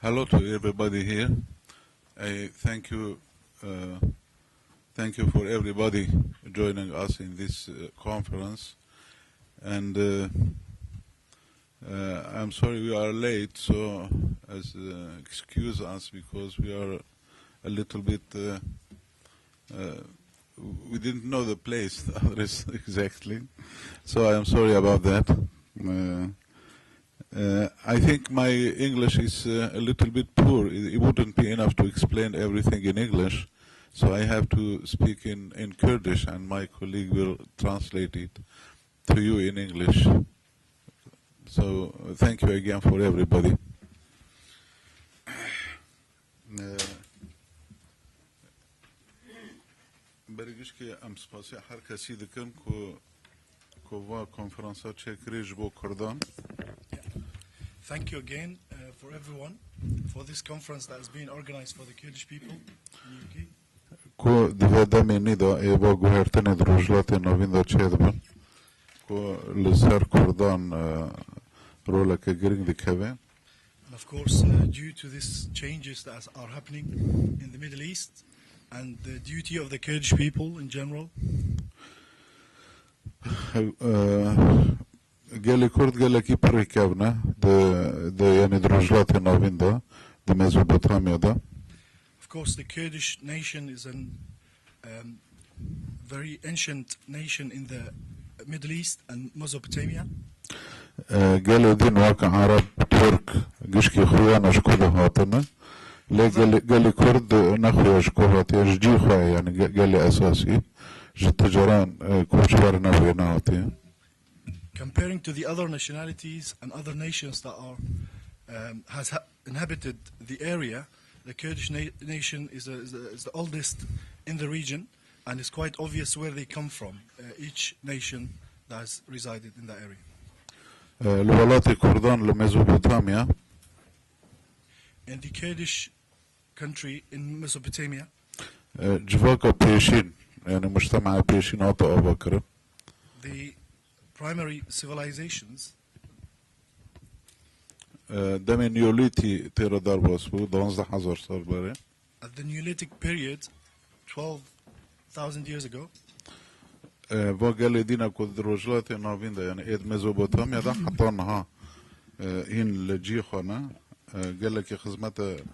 Hello to everybody here. I thank you for everybody joining us in this conference. And I'm sorry we are late, so excuse us because we are a little bit, we didn't know the place, the address exactly. So I'm sorry about that. I think my English is a little bit poor. It wouldn't be enough to explain everything in English, so I have to speak in Kurdish, and my colleague will translate it to you in English. So thank you again for everybody. برگش که ام سپاسی هر کسی دکم که وا کنفرانسا چکری جبو کردان. Thank you again for everyone for this conference that has been organized for the Kurdish people in the UK. کو دوادمی نیدا ایوا گوهرتن دروجلات نوین دا چه دبن کو لسر کردان رولا که گرینگ دکوه. And of course, due to these changes that are happening in the Middle East and the duty of the Kurdish people in general. گلی کرد گلی کی پری کبنه د یعنی دروجلات نوین دا د مزوپوتامیا دا. Of course, the Kurdish nation is a very ancient nation in the Middle East and Mesopotamia. گلی دین واقع عرب ترک گشکی خویانش کده هاتنه لی گلی کرد نخویش که هاتی جی خواه یعنی گلی اساسی جتجاران کوچبر نبوی نهاتی. Comparing to the other nationalities and other nations that are has inhabited the area, the Kurdish nation is the oldest in the region, and it's quite obvious where they come from. Each nation that has resided in that area. الولايات كردان لميزوبوتاميا. In the Kurdish country in Mesopotamia. جواكا بيشين يعني مجتمع بيشين عطا أبا كرم. The primary civilizations. دم نيوليتي تيرا دارباس بو 12,000 سال بري. At the Neolithic period, 12,000 years ago. وقال دينا كود رجلات نافين دا يعني إيد ميزوبوتاميا دا حطانها هين لجيخونا قال لك خدمة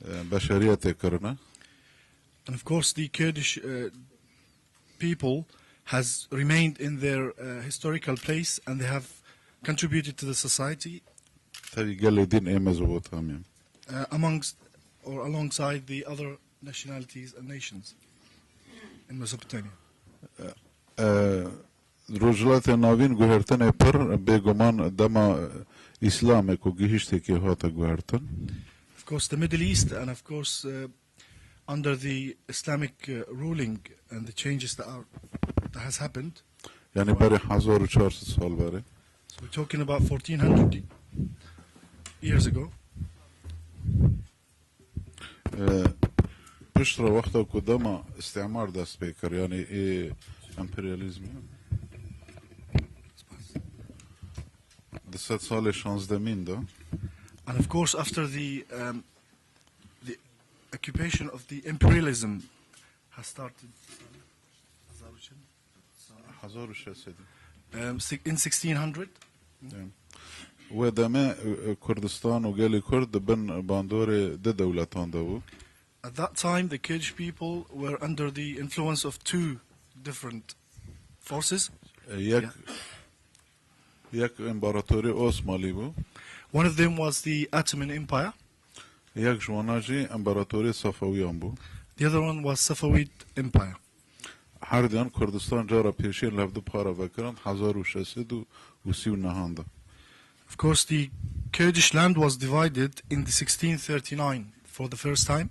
بشرية كرنا. And of course, the Kurdish people has remained in their historical place, and they have contributed to the society. Amongst or alongside the other nationalities and nations in Mesopotamia. رجلات ناوین گوهرتن پر بگمان دما اسلام کو گیشته که هاتا گوهرتن. Of course, the Middle East, and of course, under the Islamic ruling and the changes that has happened. يعني بري 1400 سال بري. So we're talking about 1400 years ago. بشرة وقتا قدام استعمار دست بكر يعني امبرياليزم. دست سال 16 دا. And of course, after the occupation of the imperialism has started in 1600. ودما كردستان وقالي كرد بن باندور دولتان دو. At that time, the Kurdish people were under the influence of two different forces. يك امبراطوري اوسمالي بو. One of them was the Ottoman Empire. يك جواناجي امبراطوري صفويان بو. The other one was Safavid Empire. حردان كردستان جارا بيشين لفظ بخارا وكران 1639. Of course, the Kurdish land was divided in the 1639 for the first time.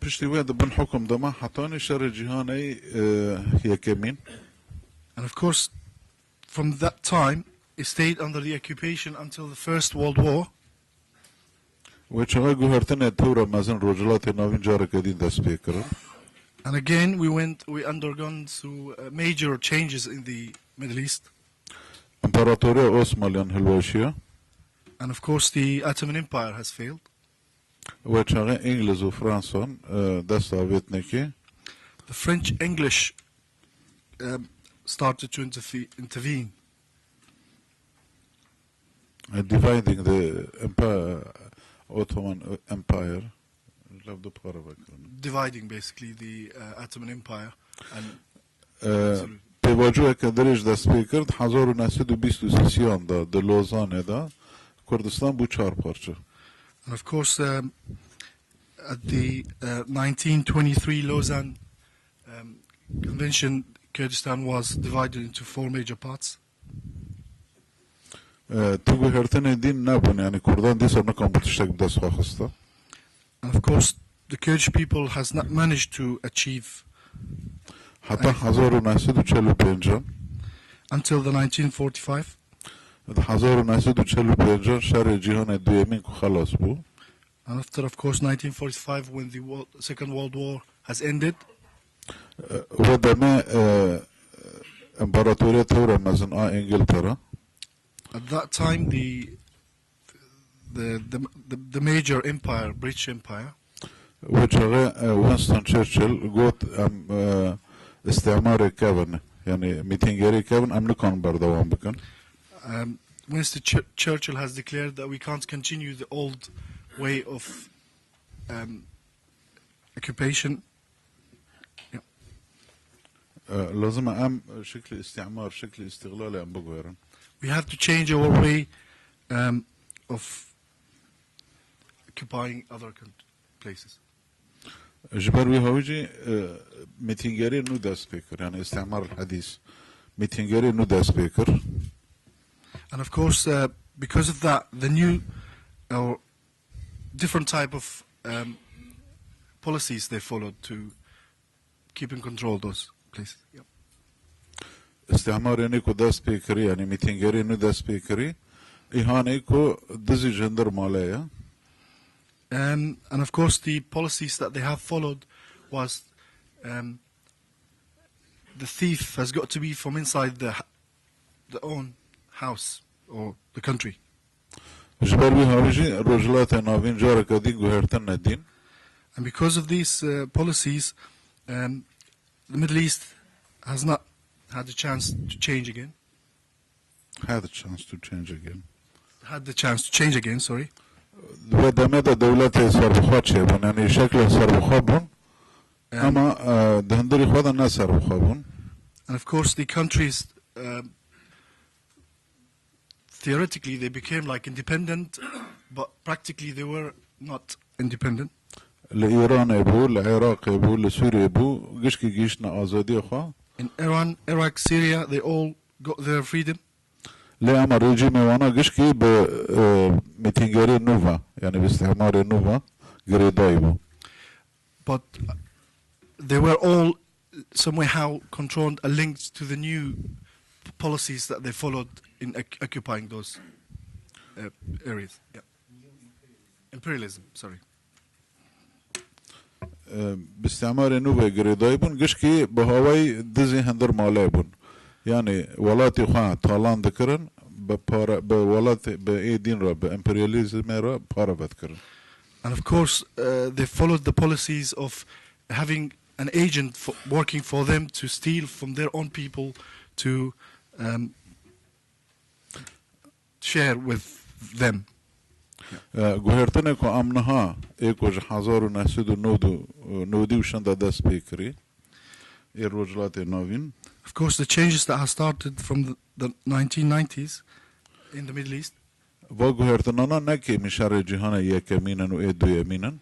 برشتي وين بن حكم دما حطاني شر جهاني هي كمين. And of course, from that time, it stayed under the occupation until the First World War. وشغا جوهرتنا تورا مازن رجلات ناوين جارا كدين دست بكران. And again, we undergone through major changes in the Middle East. امبراطورية اوسماليان هلواشيا. And of course, the Ottoman Empire has failed. وچاقه انگلیز و فرانسون دست آویت نکی The French-English started to intervene. dividing the empire, Ottoman Empire. Dividing basically the Ottoman Empire. And توجه که درش دست پیکرد 1923 دا در لوزانه دا کردستان بو 4 پارچه. And of course, at the 1923 Lausanne Convention, Kurdistan was divided into 4 major parts. تگو هرتن دین نبون یعنی کردان دی سر نکام بتشتک بدست خواهسته. And of course, the Kurdish people has not managed to achieve حتی 1945 until the 1945. 1945 شهر جهان دویمین که خلاص بو. And after, of course, 1945, when the Second World War has ended, و دمه امپراتوریت تورا مزن انگلترا. at that time, the major empire, British Empire, وچاقه وینستون چرچل گوت استعمار کبن یعنی میتینگری کبن ام نکان بردوام بکن. Winston Churchill has declared that we can't continue the old way of occupation. لازم ام شكل استعمار شكل استغلال ام بقويرن. We have to change our way of occupying other places. جبر ويهوجي ميتينجري نو دا سبيكر يعني استعمار الحديث ميتينجري نو دا سبيكر. And of course, because of that, the new or different type of policies they followed to keep in control those places. Yep. استعمار يعني كو دا سبيكري يعني ميتينجري نو دا سبيكري إهاني كو دزي جندر مالايا. And of course, the policies that they have followed was the thief has got to be from inside the own house or the country. And because of these policies, the Middle East has not had the chance to change again. Had the chance to change again. Had the chance to change again, sorry. ودمه دا دولت سربخوا چه بون یعنی شکل سربخوا بون اما دهندری خواهد نه سربخوا بون. And of course the countries theoretically they became like independent, but practically they were not independent. لإيران بو لعراق بو لسوريا بو قشكي جيشنا آزادي خوا. In Iran, Iraq, Syria, they all got their freedom. لا أما رجيم وانا قشكي بميتينجري نوفا يعني باستعمار نوفا قريداي بو. But they were all somehow controlled and linked to the new policies that they followed in occupying those areas. Yeah. Imperialism, sorry. باستعمار نوفا قريداي بون قشكي بهواي دزي هندر مالاي بون يعني ولاتي خواه طالان ذكرن بولات بأيدين را بإمبرياليزم را بارا بذكرن. And of course, they followed the policies of having an agent working for them to steal from their own people to share with them. گوهرتنه که امنها ایکو جهازارو نسیدو نودی وشنده دست بکری ای رجلات نوین. Of course, the changes that have started from the 1990s in the Middle East. وگوهرتنانا نکی میشار جهان یکمینن و ای دویمینن.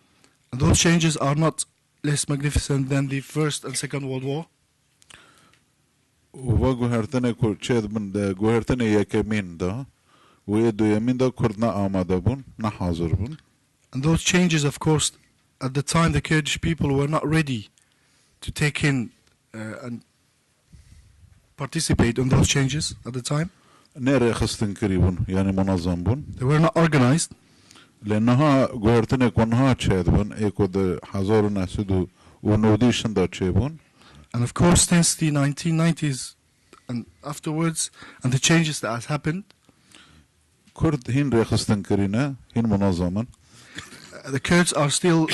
And those changes are not less magnificent than the First and Second World War. وگوهرتنه که چید من گوهرتنه یکمین دا و ای دویمین دا کرد نه آماده بون نه حاضر بون. And those changes, of course, at the time the Kurdish people were not ready to take in and participate in those changes at the time. نره خستن كريبون يعني منظم بون. They were not organized. لأنها قهرتنا كونها تشاد بون إيكو ده حزارو ناسدو ونوديشن دا تشيبون. And of course, since the 1990s and afterwards, and the changes that has happened, كرد هين ريخستن كرينا هين منظما The Kurds are still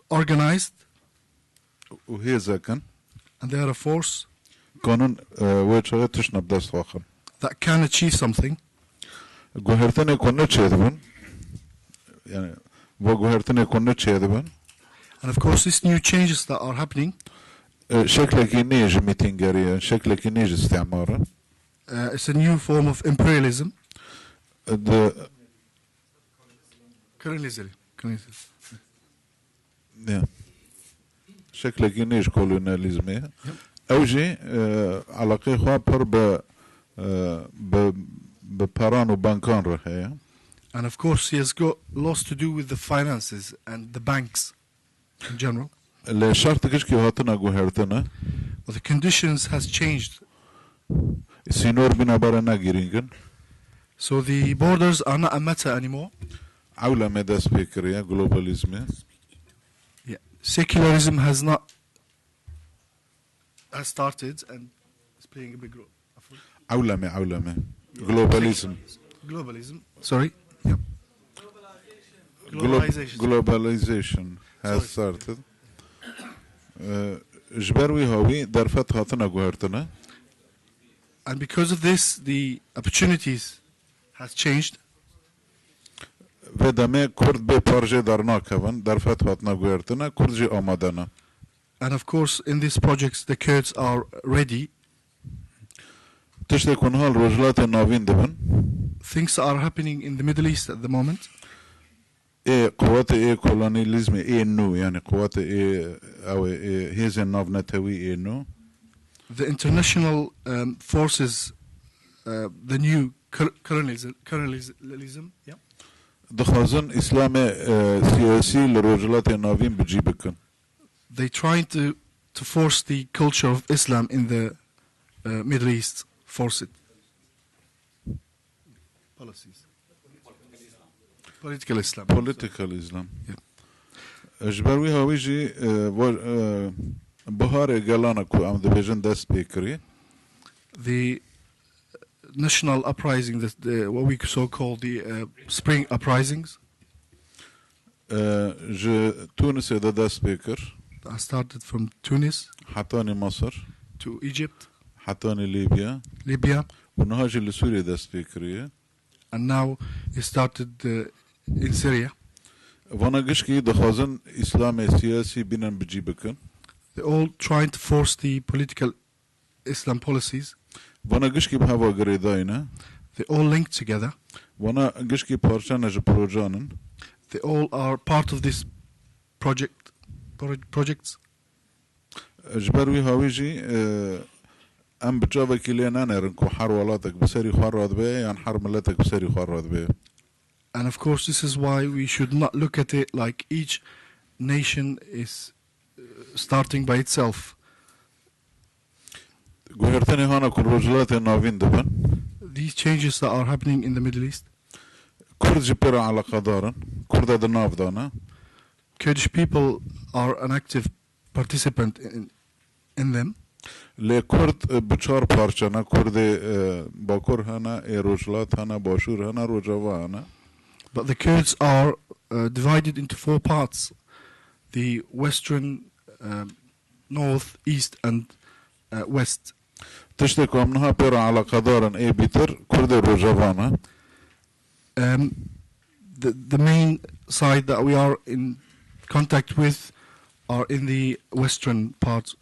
organized, وهي زاكن and they are a force قانون ويتشغل تشنب دست واخر that can achieve something. جوهرتني كنا تشيدبن يعني وجوهرتني كنا تشيدبن And of course, these new changes that are happening, شكلك ينيج ميتينجاريا شكلك ينيج استعمارا it's a new form of imperialism. Colonialism. شكلك ينيج كولونياليزمي اوجي علاقه خوا بر بباران وبانكان رخيا. And of course, he has got lots to do with the finances and the banks in general. الشرط كشكي هاتنا جوهرتنا But the conditions has changed. سينور بنا برنا جيرينجن. So the borders are not a matter anymore. عولة مدى سبيكريا globalism. Yeah. Secularism has started and is playing a big role. عولمة globalism. Globalism. Sorry. Yeah. Globalization has started. جبروي هاوي درفت هاتنا جوهرتنا. And because of this, the opportunities has changed. ودمه کرد به پارچه درنا کردن درفت هاتنا جوهرتنا کردجی آمادنا. And of course, in these projects, the Kurds are ready. تشت کنها الرجلات ناوین دبن. Things are happening in the Middle East at the moment. قوات كولونياليزم نو يعني قوات او هيز الناف نتوي نو. The international forces, the new colonialism, yeah. دخازن اسلام سياسي لرجلات ناوين بجيبكن. They trying to force the culture of Islam in the Middle East, force it. Policies. Political Islam. Political Islam. جبروي هاويجي بهار جالانا كو ام ديفيجن داس بيكري. The national uprising, what we so call the spring uprisings. تونس دا داس بيكر. I started from Tunis. حطاني مصر. To Egypt. حطاني ليبيا. Libya. ونهاجي لسوريا داس بيكري. And now it started in Syria. وانا قشكي دخازن اسلام سياسي بينن بجيبكن. They're all trying to force the political Islam policies. وانا قشكي بهوا قريداينا. They all linked together. وانا قشكي بارشانج بروجانن. They all are part of this projects. جبروي هاويجي ام بجافا كيلينا نرنكو حر ولاتك بسري خراد بيه يعني حر ملتك بسري خراد بيه. And of course this is why we should not look at it like each nation is starting by itself. قهرتني هانا كل رجلات النافين دبن. These changes that are happening in the Middle East. كرد جبرا على قدارن كرد دناف دانا. Kurdish people are an active participant in them. لكرد بچار پارچانا كرد باكور هانا رجلات هانا باشور هانا رجوا هانا. But the Kurds are divided into 4 parts: the western, north, east, and west. تشتكو منها بيرا على قدارن بيتر كرد رجوانا. The main side that we are in contact with are in the western part.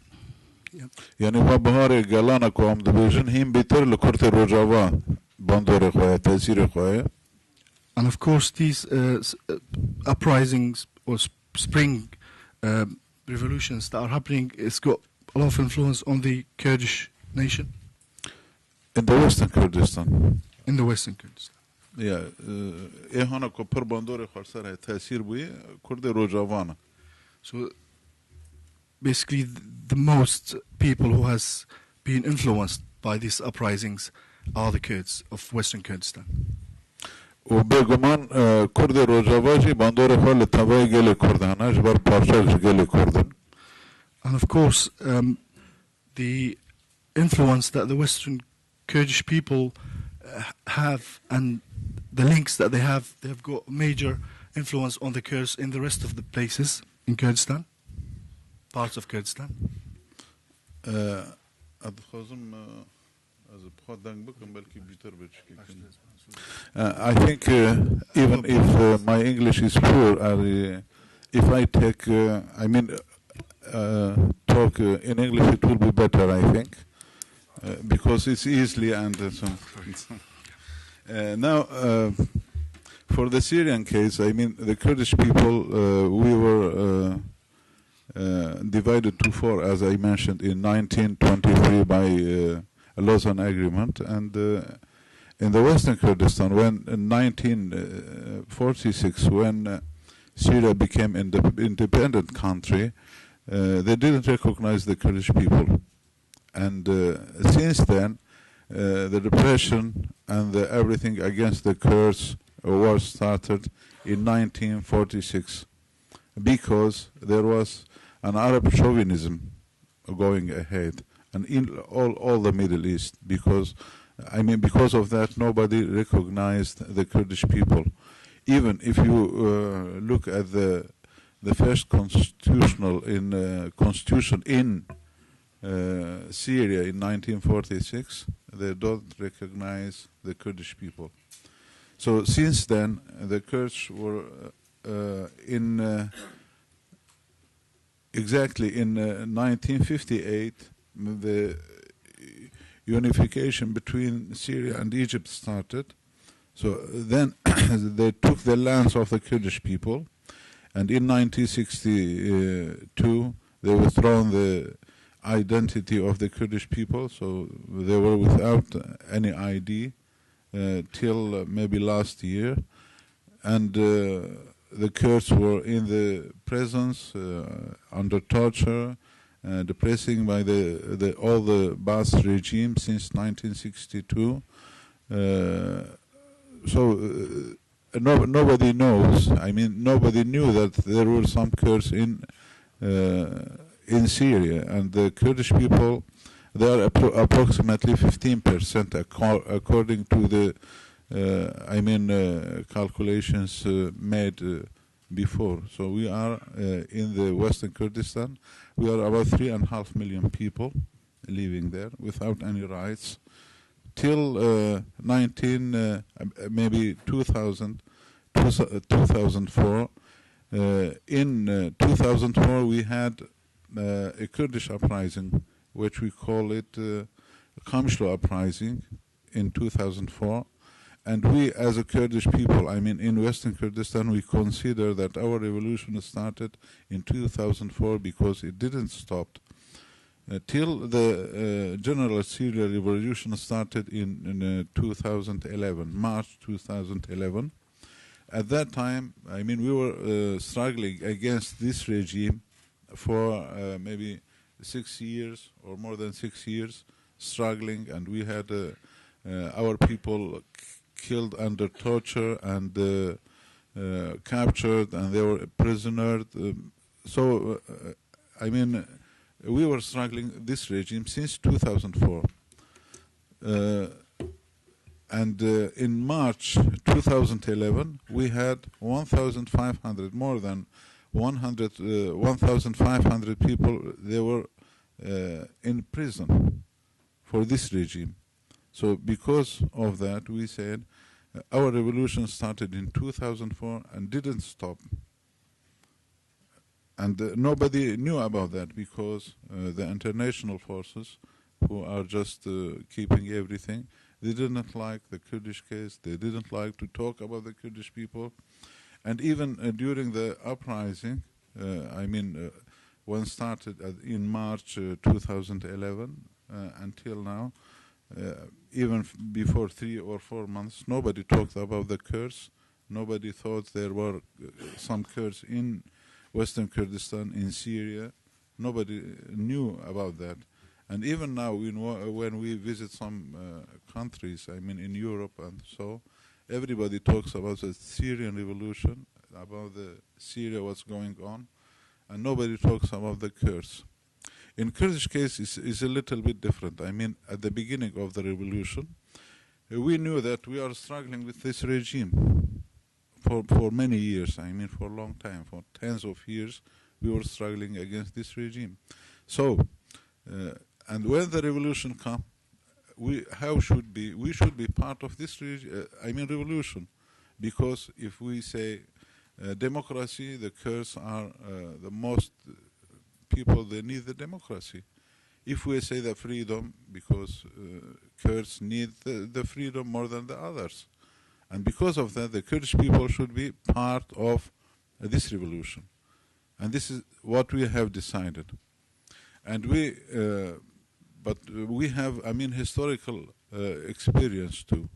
يعني هو بهاري جالانا كو ام دبيجن هين بيتر لكرد رجوا باندور خويا تأثير خويا. And of course these uprisings or spring revolutions that are happening, it's got a lot of influence on the Kurdish nation. In the Western Kurdistan. In the Western Kurdistan. Yeah, هانا كو بر باندور خرسر تأثير بوي كرد رجوانا. So basically the most people who has been influenced by these uprisings are the Kurds of Western Kurdistan. وبيغمان كرد رجواجي باندور خال تباي جل كردانا جبر بارشاج جل كردن. And of course the influence that the Western Kurdish people have, and the links that they have got major influence on the Kurds in the rest of the places in Kurdistan, parts of Kurdistan. I think even if my English is poor, if I take, talk in English, it will be better, I think, because it's easily and so. Now, for the Syrian case, the Kurdish people, we were divided to four, as I mentioned, in 1923 by a Lausanne Agreement, and in the Western Kurdistan, when in 1946, when Syria became independent country, they didn't recognize the Kurdish people, and since then, the repression and everything against the Kurds was started in 1946, because there was an Arab chauvinism going ahead, and in all the Middle East, because of that, nobody recognized the Kurdish people. Even if you look at the first constitution in Syria in 1946, they don't recognize the Kurdish people. So since then, the Kurds were exactly in 1958, the unification between Syria and Egypt started. So then they took the lands of the Kurdish people, and in 1962 they withdrawn the identity of the Kurdish people, so they were without any ID till maybe last year, and the Kurds were in the prisons under torture, depressing by all the Baas regime since 1962. Nobody knows. Nobody knew that there were some Kurds in Syria, and the Kurdish people, they are approximately 15%, according to the calculations made before. So we are in the Western Kurdistan. We are about 3.5 million people living there without any rights. Till 2004. In 2004, we had a Kurdish uprising, which we call it Kamishlo uprising in 2004. And we, as a Kurdish people, in Western Kurdistan, we consider that our revolution started in 2004 because it didn't stop. Till the general Syria revolution started in 2011, March 2011. At that time, we were struggling against this regime for maybe 6 years or more than 6 years, struggling, and we had our people killed under torture and captured, and they were prisoners. We were struggling this regime since 2004. And in March 2011, we had 1,500, more than 1,500 people, they were in prison for this regime. So because of that, we said our revolution started in 2004 and didn't stop. And nobody knew about that because the international forces, who are just keeping everything, they didn't like the Kurdish case. They didn't like to talk about the Kurdish people. And even during the uprising, when started in March 2011 until now, even before 3 or 4 months, nobody talked about the Kurds. Nobody thought there were some Kurds in Western Kurdistan, in Syria. Nobody knew about that. And even now, when we visit some countries, in Europe and so, everybody talks about the Syrian revolution, about the Syria, what's going on, and nobody talks about the Kurds. In Kurdish case, it's a little bit different. At the beginning of the revolution, we knew that we are struggling with this regime for many years. I mean, for a long time, for tens of years, we were struggling against this regime. So, and when the revolution comes, we should be part of this revolution, because if we say democracy, the Kurds are the most people, they need the democracy. If we say the freedom, because Kurds need the freedom more than the others, and because of that, the Kurdish people should be part of this revolution, and this is what we have decided. And but we have, I mean, historical experience too.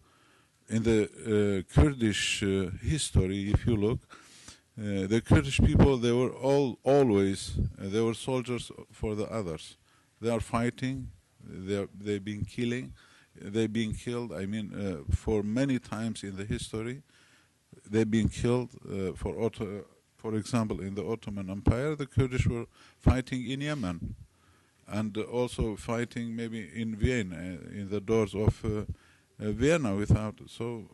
In the Kurdish history, if you look, the Kurdish people, they were always they were soldiers for the others. They are fighting, they've been killed. I mean, for many times in the history, they've been killed. For example, in the Ottoman Empire, the Kurdish were fighting in Yemen, and also fighting maybe in Vienna, in the doors of Vienna without. So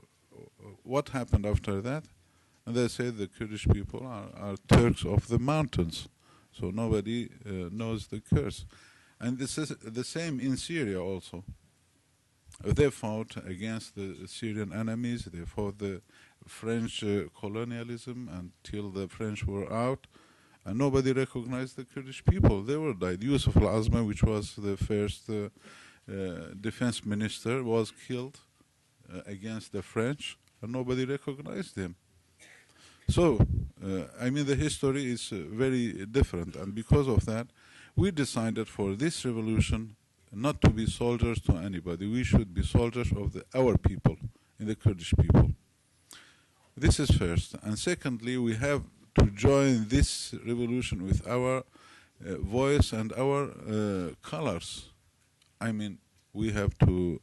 what happened after that? And they say the Kurdish people are Turks of the mountains, so nobody knows the Kurds. And this is the same in Syria also. They fought against the Syrian enemies. They fought the French colonialism until the French were out, and nobody recognized the Kurdish people. They were died. Yusuf al-Azma, which was the first defense minister, was killed against the French, and nobody recognized him. So, I mean, the history is very different, and because of that, we decided for this revolution not to be soldiers to anybody. We should be soldiers of our people, in the Kurdish people. This is first. And secondly, we have to join this revolution with our voice and our colors. I mean, we have to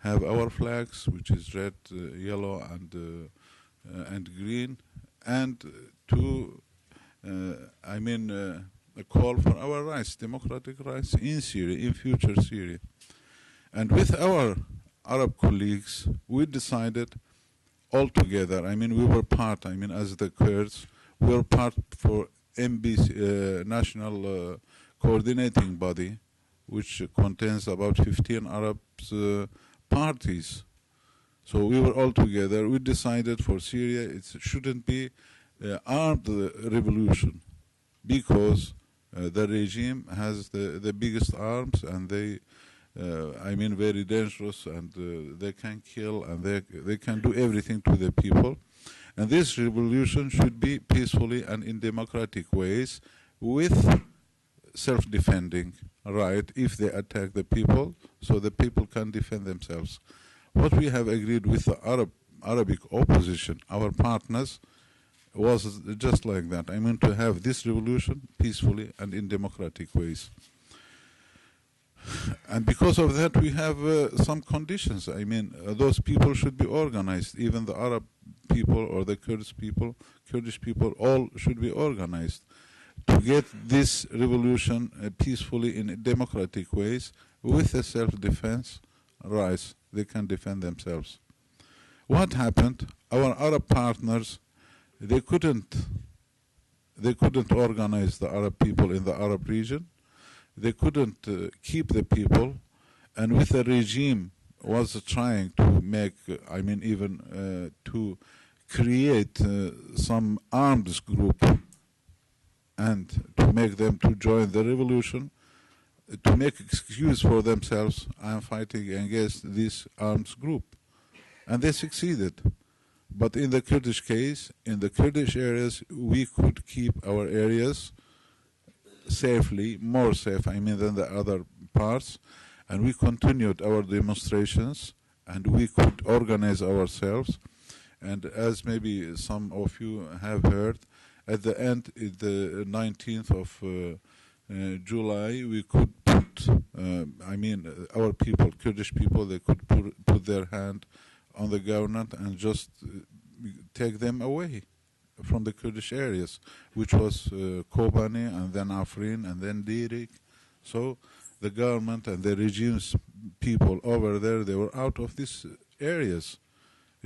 have our flags, which is red, yellow, and green, and to, a call for our rights, democratic rights in Syria, in future Syria. And with our Arab colleagues, we decided all together, I mean, we were part, I mean, as the Kurds, we were part for MBC, National Coordinating Body, which contains about 15 Arab parties. So we were all together. We decided for Syria it shouldn't be armed revolution, because the regime has the biggest arms, and they, very dangerous, and they can kill, and they can do everything to the people. And this revolution should be peacefully and in democratic ways, with self-defending right if they attack the people, so the people can defend themselves. What we have agreed with the Arabic opposition, our partners, was just like that. I mean, to have this revolution peacefully and in democratic ways. And because of that, we have some conditions. I mean, those people should be organized. Even the Arab people or the Kurdish people, all should be organized to get this revolution peacefully in democratic ways with a self-defense rights. They can defend themselves. What happened? Our Arab partners, they couldn't organize the Arab people in the Arab region. They couldn't keep the people, and with the regime was trying to make, to create some arms group and to make them to join the revolution, to make excuse for themselves. I am fighting against this arms group, and they succeeded. But in the Kurdish case, in the Kurdish areas, we could keep our areas safely, more safe, than the other parts, and we continued our demonstrations, and we could organize ourselves. And as maybe some of you have heard, at the end, the 19th of July, we could put, our people, Kurdish people, they could put their hand on the government and just take them away from the Kurdish areas, which was Kobani, and then Afrin, and then Dirik. So the government and the regime's people over there, they were out of these areas,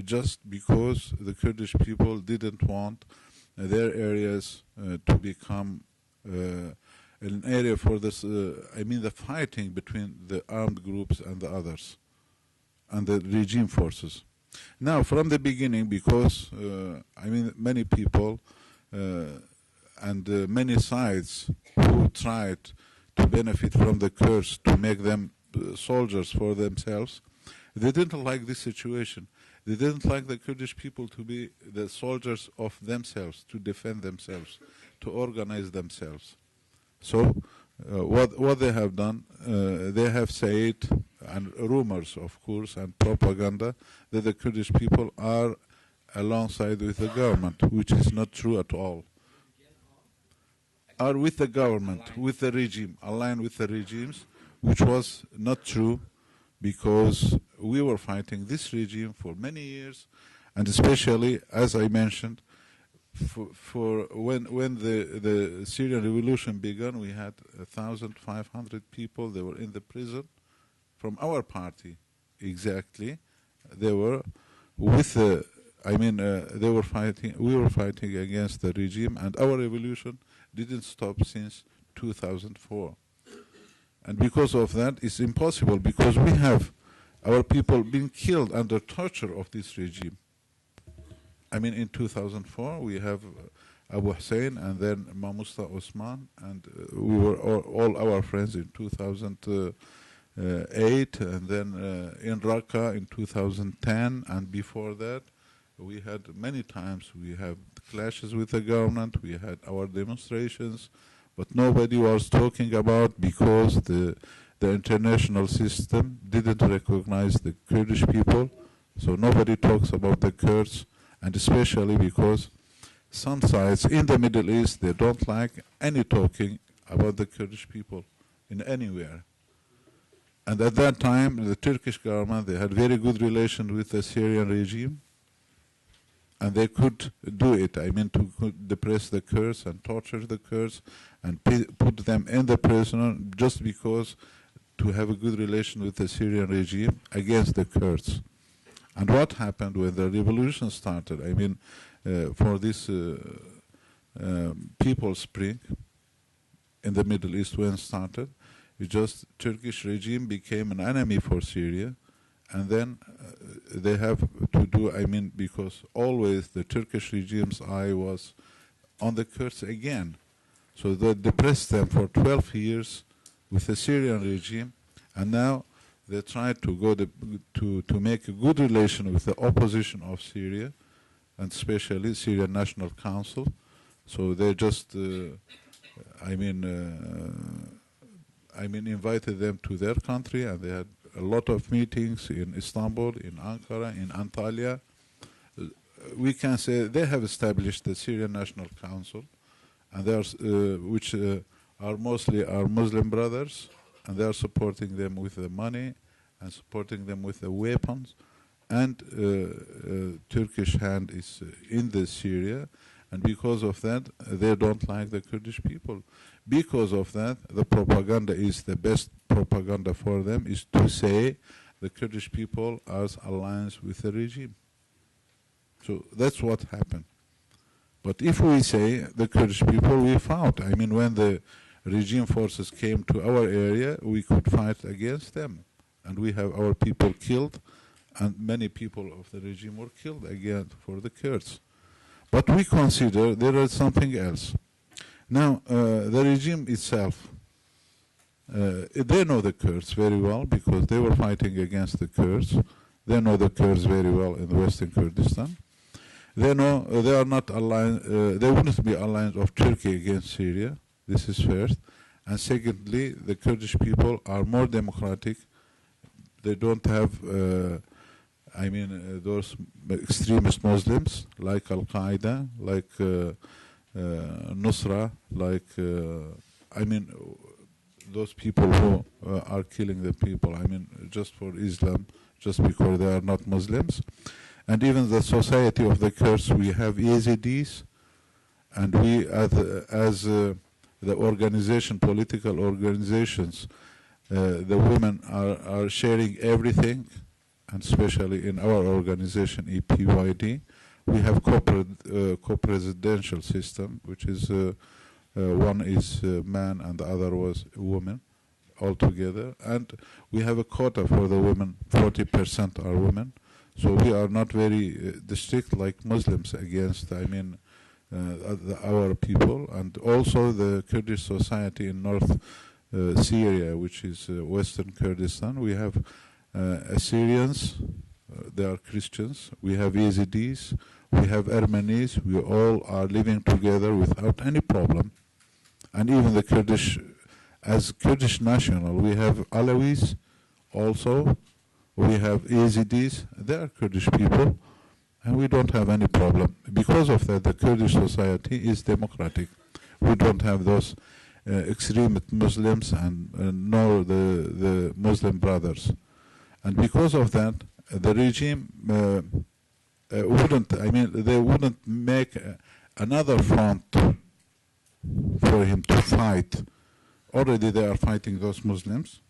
just because the Kurdish people didn't want their areas to become an area for this, the fighting between the armed groups and the others, and the regime forces. Now, from the beginning, because, many people and many sides who tried to benefit from the Kurds to make them soldiers for themselves, they didn't like this situation. They didn't like the Kurdish people to be the soldiers of themselves, to defend themselves, to organize themselves. So what they have done, they have said, and rumors, of course, and propaganda, that the Kurdish people are alongside with the government, which is not true at all. Are with the government, with the regime, aligned with the regimes, which was not true, because we were fighting this regime for many years, and especially, as I mentioned, for when the Syrian revolution began, we had 1,500 people. They were in the prison from our party, exactly. They were with the, they were fighting. We were fighting against the regime, and our revolution didn't stop since 2004. And because of that, it's impossible, because we have our people being killed under torture of this regime. In 2004, we have Abu Hussein and then Mamusta Osman, and we were all our friends in 2008, and then in Raqqa in 2010, and before that, we had many times, we have clashes with the government, we had our demonstrations, but nobody was talking about, because the international system didn't recognize the Kurdish people, so nobody talks about the Kurds, and especially because some sides in the Middle East, they don't like any talking about the Kurdish people in anywhere. And at that time, the Turkish government, they had very good relations with the Syrian regime, and they could do it, to depress the Kurds and torture the Kurds and put them in the prison just because to have a good relation with the Syrian regime against the Kurds. And what happened when the revolution started? For this People's Spring in the Middle East, when it started, Turkish regime became an enemy for Syria, and then they have to do, because always the Turkish regime's eye was on the Kurds again. So they depressed them for 12 years with the Syrian regime, and now they try to go to make a good relation with the opposition of Syria, and especially Syrian National Council. So they just, invited them to their country, and they had a lot of meetings in Istanbul, in Ankara, in Antalya. We can say they have established the Syrian National Council, and they are, which are mostly our Muslim brothers, and they are supporting them with the money and supporting them with the weapons. And Turkish hand is in the Syria, and because of that, they don't like the Kurdish people. Because of that, the propaganda is the best propaganda for them, is to say the Kurdish people are alliance with the regime. So that's what happened. But if we say the Kurdish people, we fought. When the regime forces came to our area, we could fight against them. And we have our people killed, and many people of the regime were killed again for the Kurds. But we consider there is something else. Now, the regime itself, they know the Kurds very well, because they were fighting against the Kurds. They know the Kurds very well in Western Kurdistan. They know they are not aligned, they wouldn't be alliance of Turkey against Syria. This is first. And secondly, the Kurdish people are more democratic. They don't have, those extremist Muslims like Al-Qaeda, like Nusra, like, those people who are killing the people, just for Islam, just because they are not Muslims. And even the society of the Kurds, we have Yazidis, and we, as the organization, political organizations, the women are sharing everything, and especially in our organization, EPYD, we have co-presidential system, which is one is man and the other was woman altogether. And we have a quota for the women, 40% are women. So we are not very strict like Muslims against, our people. And also the Kurdish society in North Syria, which is Western Kurdistan. We have Assyrians, they are Christians. We have Yazidis, we have Armenians. We all are living together without any problem. And even the Kurdish, as Kurdish national, we have Alawis also. We have Yazidis, they are Kurdish people, and we don't have any problem. Because of that, the Kurdish society is democratic. We don't have those extremist Muslims and nor the Muslim brothers. And because of that, the regime they wouldn't make another front for him to fight. Already they are fighting those Muslims.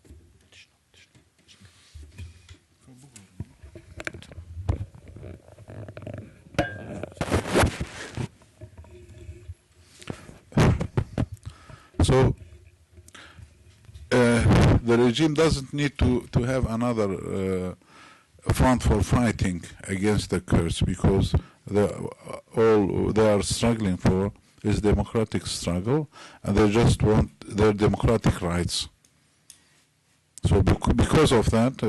So the regime doesn't need to have another front for fighting against the Kurds, because all they are struggling for is democratic struggle, and they just want their democratic rights. So because of that,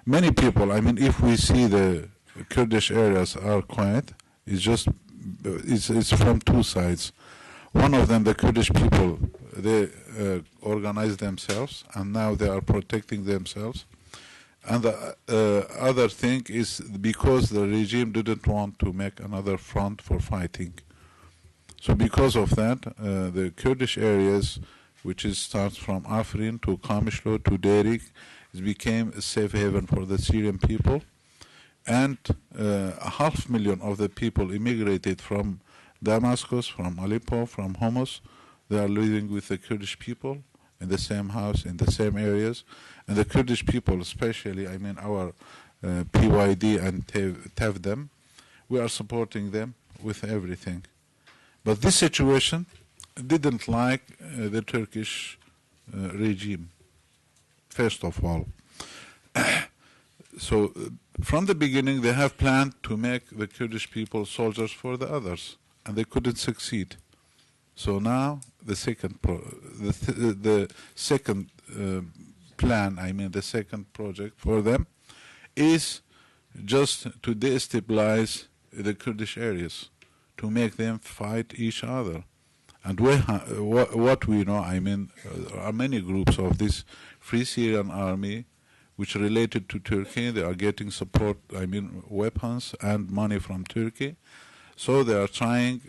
many people, if we see the Kurdish areas are quiet, it's from two sides. One of them, the Kurdish people, they organize themselves, and now they are protecting themselves. And the other thing is because the regime didn't want to make another front for fighting. So because of that, the Kurdish areas, which starts from Afrin to Kamishlo to Derik, it became a safe haven for the Syrian people. And 500,000 of the people immigrated from Damascus, from Aleppo, from Homs. They are living with the Kurdish people in the same house, in the same areas. And the Kurdish people, especially, our PYD and TEVDEM, we are supporting them with everything. But this situation didn't like the Turkish regime, first of all. So from the beginning, they have planned to make the Kurdish people soldiers for the others, and they couldn't succeed. So now the second plan, the second project for them is just to destabilize the Kurdish areas, to make them fight each other. And what we know, there are many groups of this Free Syrian Army which related to Turkey. They are getting support, weapons and money from Turkey. So they are trying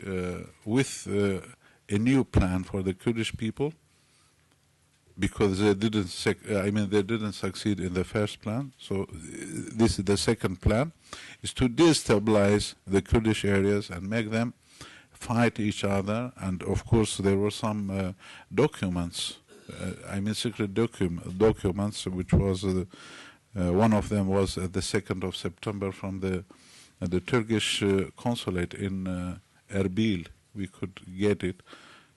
with a new plan for the Kurdish people, because they didn't succeed in the first plan. So this is the second plan, is to destabilize the Kurdish areas and make them fight each other. And of course there were some documents, secret documents, which was one of them was the 2nd of September from the Turkish consulate in Erbil. We could get it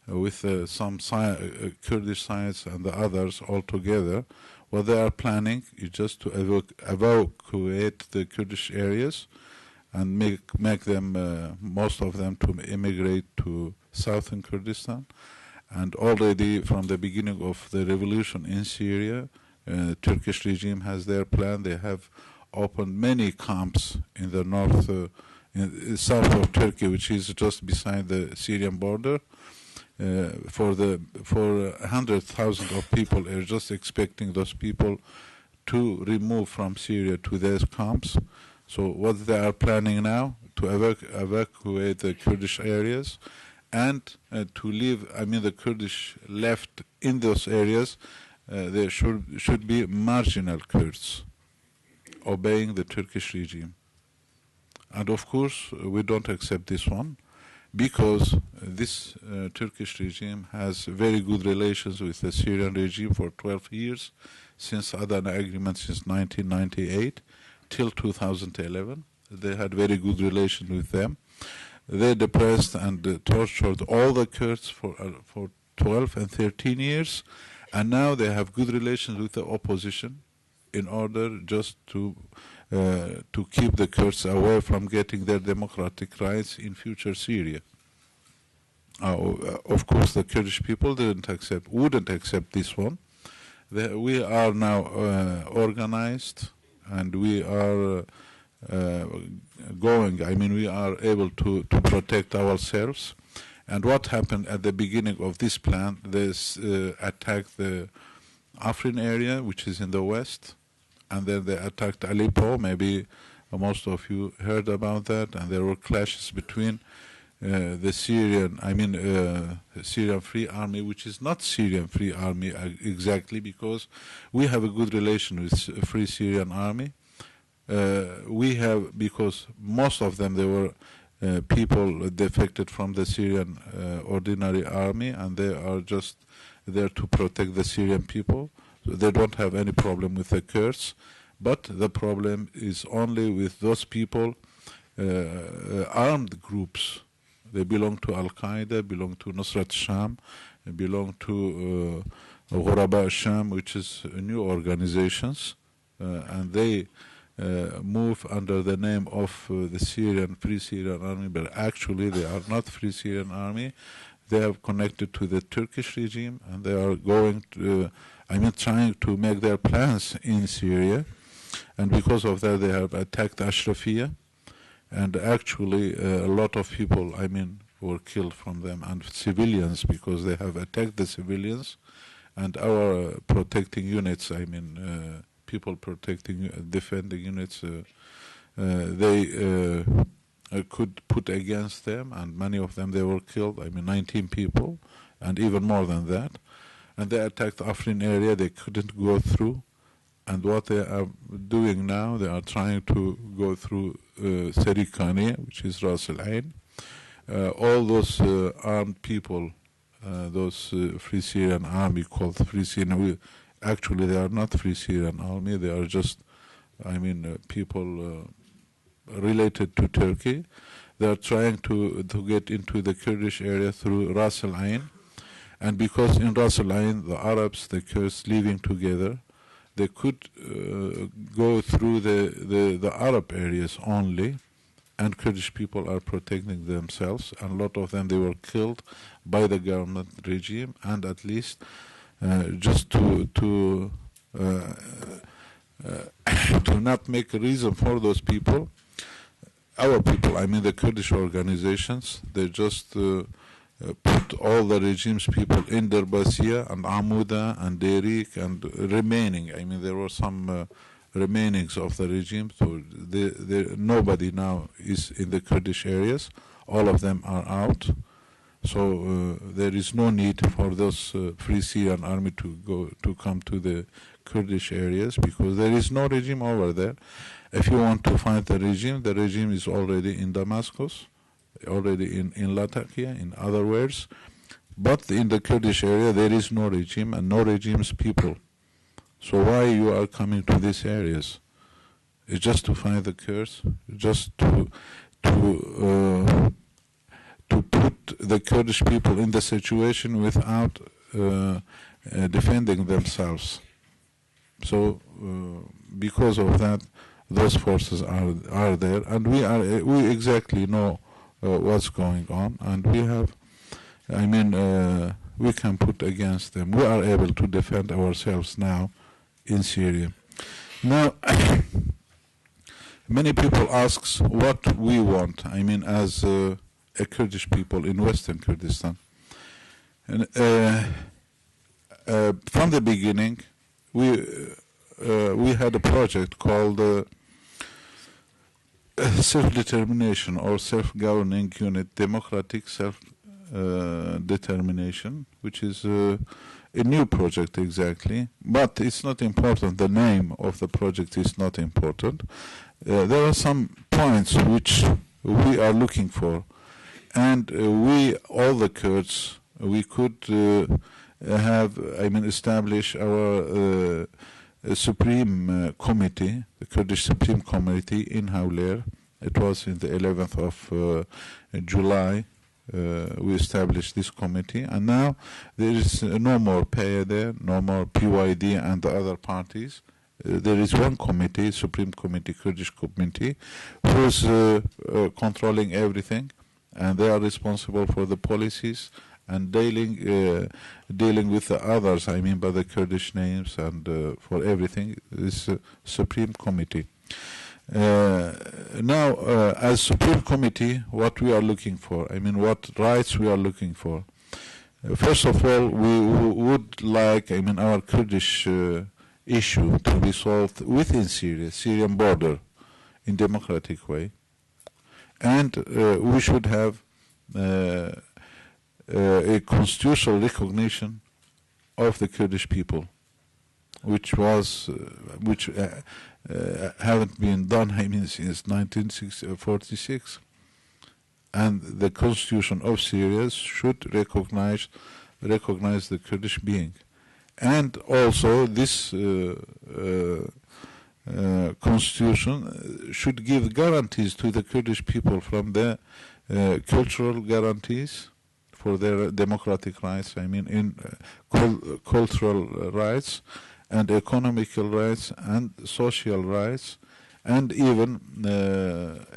with some Kurdish science and the others all together. What they are planning is just to evacuate the Kurdish areas and make them, most of them, to immigrate to southern Kurdistan. And already from the beginning of the revolution in Syria, Turkish regime has their plan. They have opened many camps in the north, in south of Turkey, which is just beside the Syrian border. For 100,000 of people, are just expecting those people to remove from Syria to those camps. So what they are planning now, to evacuate the Kurdish areas, and to leave, the Kurdish left in those areas, there should be marginal Kurds obeying the Turkish regime. And of course, we don't accept this one, because this Turkish regime has very good relations with the Syrian regime for 12 years, since Adana Agreement since 1998. till 2011. They had very good relation with them. They depressed and tortured all the Kurds for 12 and 13 years, and now they have good relations with the opposition in order just to keep the Kurds away from getting their democratic rights in future Syria. Of course, the Kurdish people wouldn't accept this one. We are now organized, and we are we are able to protect ourselves. And what happened at the beginning of this plan, this attacked the Afrin area, which is in the west, and then they attacked Aleppo. Maybe most of you heard about that, and there were clashes between the Syrian Free Army, which is not Syrian Free Army exactly, because we have a good relation with Free Syrian Army. Because most of them, they were people defected from the Syrian ordinary army, and they are just there to protect the Syrian people. So they don't have any problem with the Kurds, but the problem is only with those people, armed groups. They belong to Al-Qaeda, belong to Nusrat Sham, belong to Ghuraba Sham, which is new organizations, and they move under the name of the Free Syrian Army, but actually they are not Free Syrian Army. They are connected to the Turkish regime, and they are going to, trying to make their plans in Syria, and because of that they have attacked Ashrafiyah, and actually a lot of people, were killed from them, and civilians, because they have attacked the civilians, and our protecting units, people defending units, they could put against them, and many of them, they were killed, 19 people, and even more than that. And they attacked Afrin area, they couldn't go through. And what they are doing now, they are trying to go through Serikani, which is Ras Al Ain. All those armed people, those Free Syrian Army called Free Syrian, actually they are not Free Syrian Army, they are just, people related to Turkey. They are trying to get into the Kurdish area through Ras Al Ain. And because in Ras Al Ain, the Arabs, the Kurds living together, they could go through the Arab areas only, and Kurdish people are protecting themselves, and a lot of them, they were killed by the government regime, and at least just to not make a reason for those people, our people, the Kurdish organizations, they just put all the regime's people in Derbasiya and Amuda and Derik and remaining. There were some remainings of the regime, so nobody now is in the Kurdish areas. All of them are out. So there is no need for those Free Syrian Army to come to the Kurdish areas, because there is no regime over there. If you want to find the regime is already in Damascus, already in Latakia, in other words. But in the Kurdish area, there is no regime and no regime's people. So why you are coming to these areas? It's just to find the Kurds, just to put the Kurdish people in the situation without defending themselves. So because of that, those forces are there, and we exactly know what's going on, and we have, we can put against them. We are able to defend ourselves now in Syria. Now, many people ask what we want, as a Kurdish people in Western Kurdistan. And from the beginning, we had a project called self-determination or self-governing unit, democratic self-determination, which is a new project exactly, but it's not important. The name of the project is not important. There are some points which we are looking for, and all the Kurds, we could establish our Supreme Committee, the Kurdish Supreme Committee in Hawler. It was in the 11th of July. We established this committee, and now there is no more PYD, no more PYD and the other parties. There is one committee, Supreme Committee, Kurdish Committee, who is controlling everything, and they are responsible for the policies and dealing with the others, I mean by the Kurdish names and for everything, this Supreme Committee. Now, as Supreme Committee, what we are looking for, I mean what rights we are looking for. First of all, we would like, I mean our Kurdish issue to be solved within Syria, Syrian border, in democratic way. And we should have a constitutional recognition of the Kurdish people, which haven't been done, I mean, since 1946. And the constitution of Syria should recognize the Kurdish being. And also this constitution should give guarantees to the Kurdish people from the cultural guarantees for their democratic rights, I mean in cultural rights and economical rights and social rights and even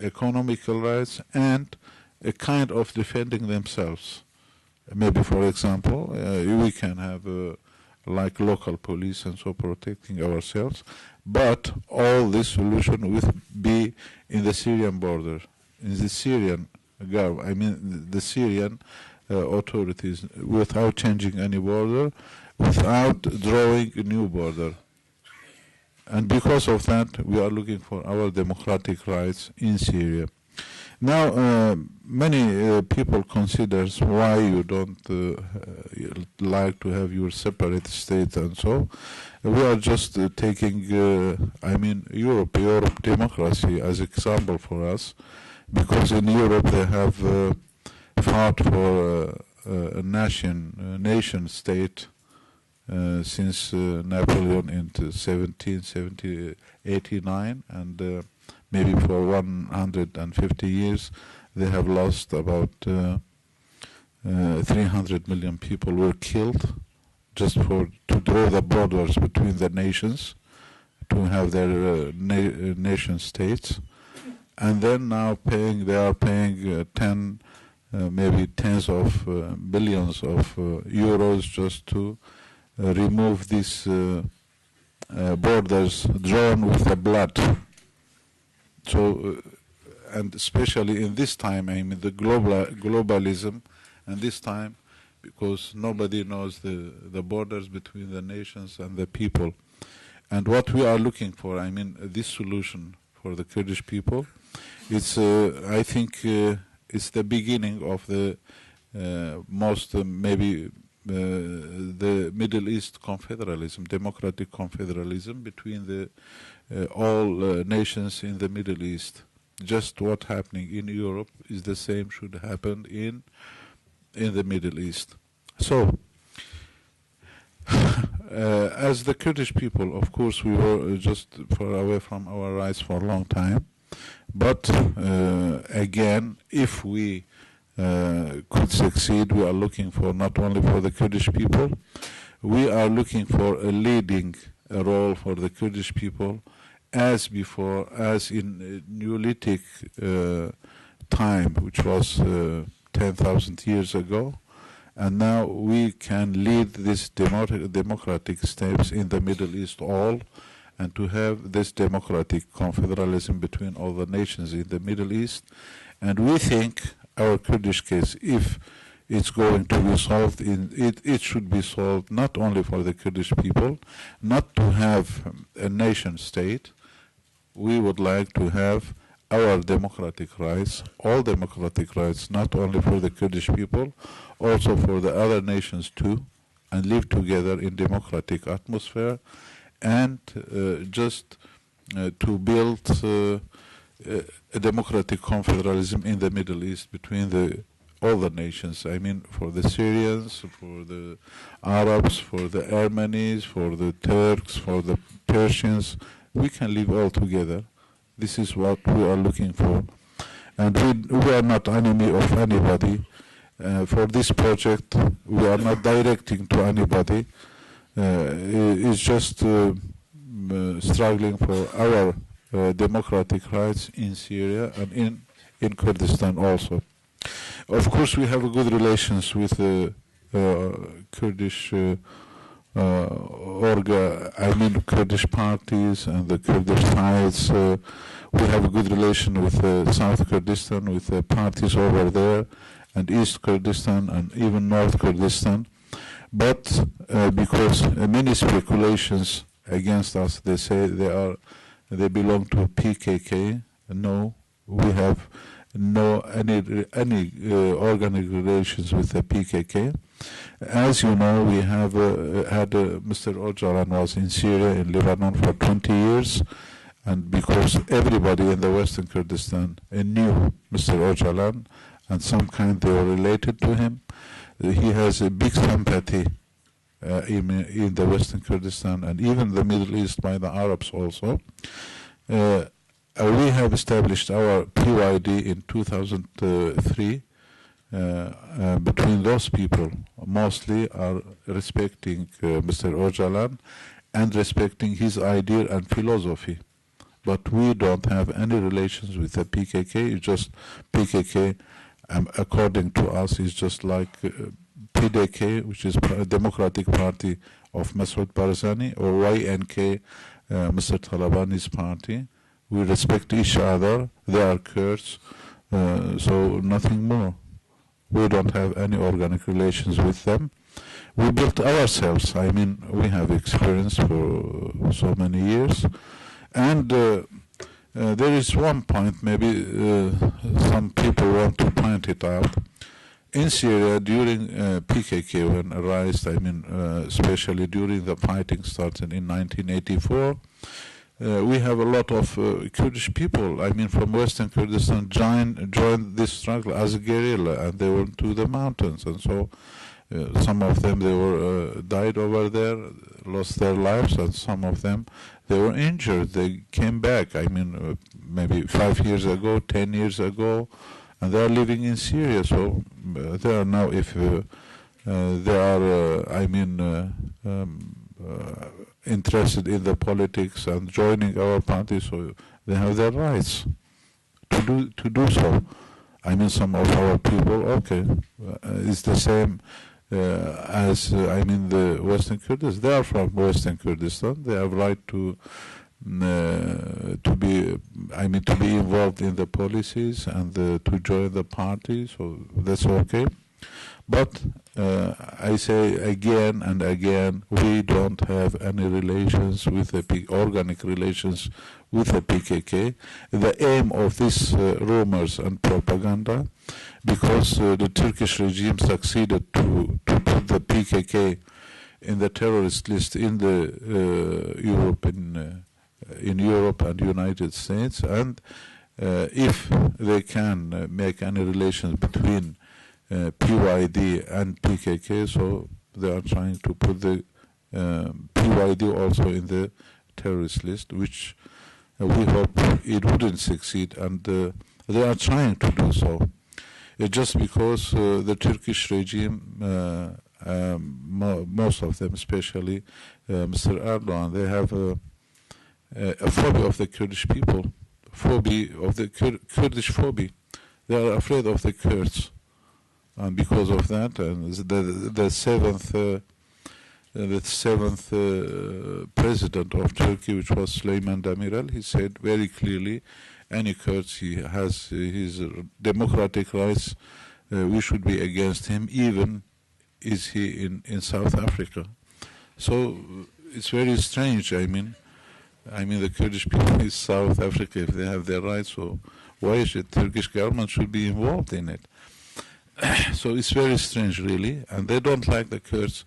economical rights and a kind of defending themselves. Maybe, for example, we can have like local police and so protecting ourselves, but all this solution will be in the Syrian border, in the Syrian government, I mean the Syrian authorities, without changing any border, without drawing a new border. And because of that, we are looking for our democratic rights in Syria. Now, many people consider why you don't like to have your separate state and so. We are just taking, I mean, Europe democracy as example for us, because in Europe they have fought for a nation state since Napoleon in 1789, and maybe for 150 years they have lost about 300 million people were killed just to draw the borders between the nations, to have their nation states. And then now they are paying maybe tens of billions of euros just to remove these borders drawn with the blood. So, and especially in this time, I mean the globalism, and this time, because nobody knows the borders between the nations and the people. And what we are looking for, I mean this solution for the Kurdish people, it's I think it's the beginning of the most maybe the Middle East confederalism, democratic confederalism between the all nations in the Middle East. Just what happening in Europe is the same should happen in the Middle East. So, as the Kurdish people, of course, we were just far away from our rights for a long time. But again, if we could succeed, we are looking for not only for the Kurdish people, we are looking for a leading role for the Kurdish people as before, as in Neolithic time, which was 10,000 years ago. And now we can lead these democratic steps in the Middle East all, and to have this democratic confederalism between all the nations in the Middle East. And we think our Kurdish case, if it's going to be solved, it should be solved not only for the Kurdish people, not to have a nation state. We would like to have our democratic rights, all democratic rights, not only for the Kurdish people, also for the other nations too, and live together in democratic atmosphere, and just to build a democratic confederalism in the Middle East between all the nations. I mean, for the Syrians, for the Arabs, for the Armenians, for the Turks, for the Persians, we can live all together. This is what we are looking for. And we are not enemy of anybody. For this project, we are not directing to anybody. It's just struggling for our democratic rights in Syria and in Kurdistan also. Of course, we have good relations with the Kurdish Kurdish parties and the Kurdish sides. We have a good relation with South Kurdistan, with the parties over there, and East Kurdistan and even North Kurdistan. But because many speculations against us, they say they belong to PKK. No, we have no any organic relations with the PKK. As you know, we have had Mr. Öcalan was in Syria, in Lebanon for 20 years, and because everybody in the Western Kurdistan knew Mr. Öcalan, and some kind they were related to him, he has a big sympathy in the Western Kurdistan and even the Middle East by the Arabs also. We have established our PYD in 2003. Between those people, mostly are respecting Mr. Öcalan and respecting his idea and philosophy. But we don't have any relations with the PKK. It's just PKK, according to us, is just like PDK, which is Democratic Party of Masoud Barzani, or YNK, Mr. Talabani's party. We respect each other. They are Kurds, so nothing more. We don't have any organic relations with them. We built ourselves. I mean, we have experience for so many years. And there is one point, maybe some people want to point it out. In Syria, during PKK when arose, I mean, especially during the fighting started in 1984, we have a lot of Kurdish people, I mean, from Western Kurdistan joined this struggle as a guerrilla, and they went to the mountains, and so some of them they were died over there, lost their lives, and some of them they were injured. They came back. I mean, maybe 5 years ago, 10 years ago, and they are living in Syria. So they are now, if they are, interested in the politics and joining our party, so they have their rights to do so. I mean, some of our people, okay, it's the same as the Western Kurds. They are from Western Kurdistan. They have right to be involved in the policies and to join the party. So that's okay. But I say again and again, we don't have any relations with the organic relations with the PKK. The aim of these rumors and propaganda, because the Turkish regime succeeded to put the PKK in the terrorist list in the in Europe and United States, and if they can make any relations between PYD and PKK, so they are trying to put the PYD also in the terrorist list, which we hope it wouldn't succeed, and they are trying to do so. Just because the Turkish regime, most of them, especially Mr. Erdogan, they have a phobia of the Kurdish people, Kurdish phobia. They are afraid of the Kurds. And because of that, the seventh president of Turkey, which was Süleyman Demirel, he said very clearly, any Kurds, he has his democratic rights, we should be against him, even is he in South Africa. So it's very strange. I mean the Kurdish people in South Africa, if they have their rights, so why is the Turkish government should be involved in it? So it's very strange, really, and they don't like the Kurds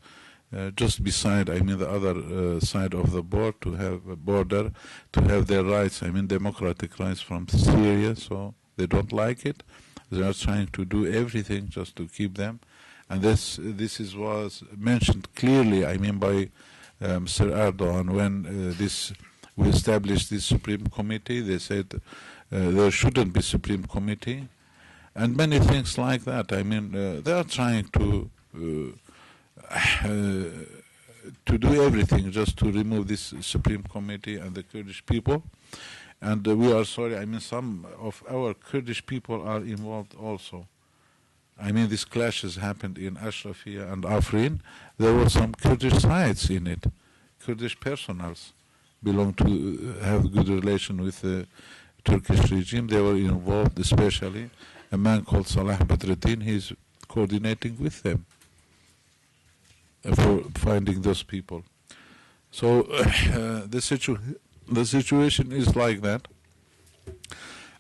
just beside, the other side of the border, to have their rights, democratic rights from Syria, so they don't like it. They are trying to do everything just to keep them. And this was mentioned clearly, I mean, by Mr. Erdogan when we established this Supreme Committee. They said there shouldn't be Supreme Committee, and many things like that. I mean, they are trying to do everything just to remove this Supreme Committee and the Kurdish people. And we are sorry, I mean, some of our Kurdish people are involved also. I mean, these clashes happened in Ashrafia and Afrin. There were some Kurdish sides in it. Kurdish personals belong to have good relation with the Turkish regime. They were involved, especially a man called Salih Badreddin. He's coordinating with them for finding those people. So the situation is like that.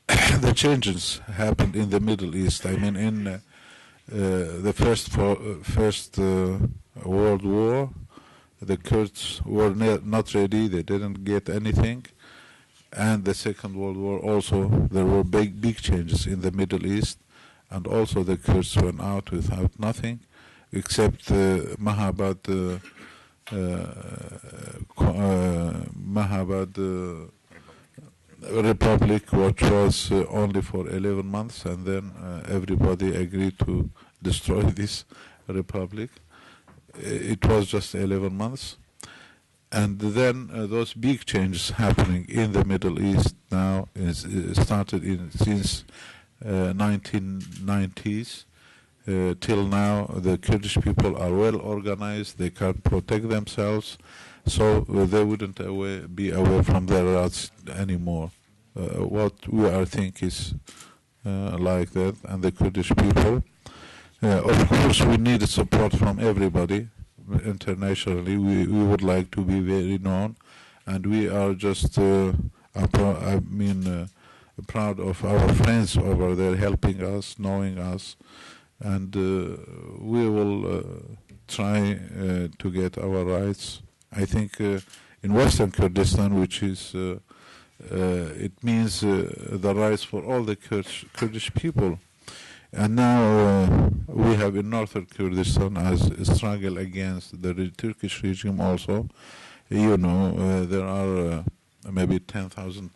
The changes happened in the Middle East. I mean, in the first World War, the Kurds were not ready. They didn't get anything. And the Second World War also, there were big changes in the Middle East. And also the Kurds went out without nothing, except Mahabad Republic, which was only for 11 months, and then everybody agreed to destroy this republic. It was just 11 months. And then those big changes happening in the Middle East now started since 1990s. Till now, the Kurdish people are well organized. They can protect themselves, so they wouldn't be away from their rights anymore. What we are thinking is like that, and the Kurdish people. Of course, we need support from everybody internationally. We would like to be very known, and we are just, proud of our friends over there helping us, knowing us. And we will try to get our rights. I think in Western Kurdistan, which is, it means the rights for all the Kurdish people. And now we have in Northern Kurdistan as a struggle against the Turkish regime also. You know, there are maybe 10,000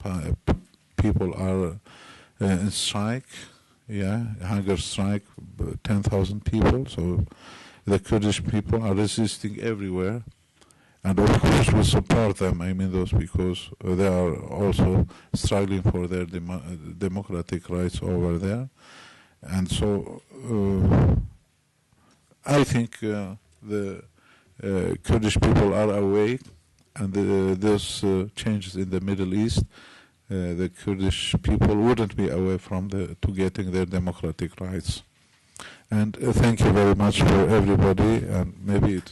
people are in strike. Yeah, hunger strike, 10,000 people. So the Kurdish people are resisting everywhere. And of course we support them, I mean those, because they are also struggling for their democratic rights over there. And so I think the Kurdish people are awake, and those changes in the Middle East, the Kurdish people wouldn't be away from to getting their democratic rights. And thank you very much for everybody, and maybe it.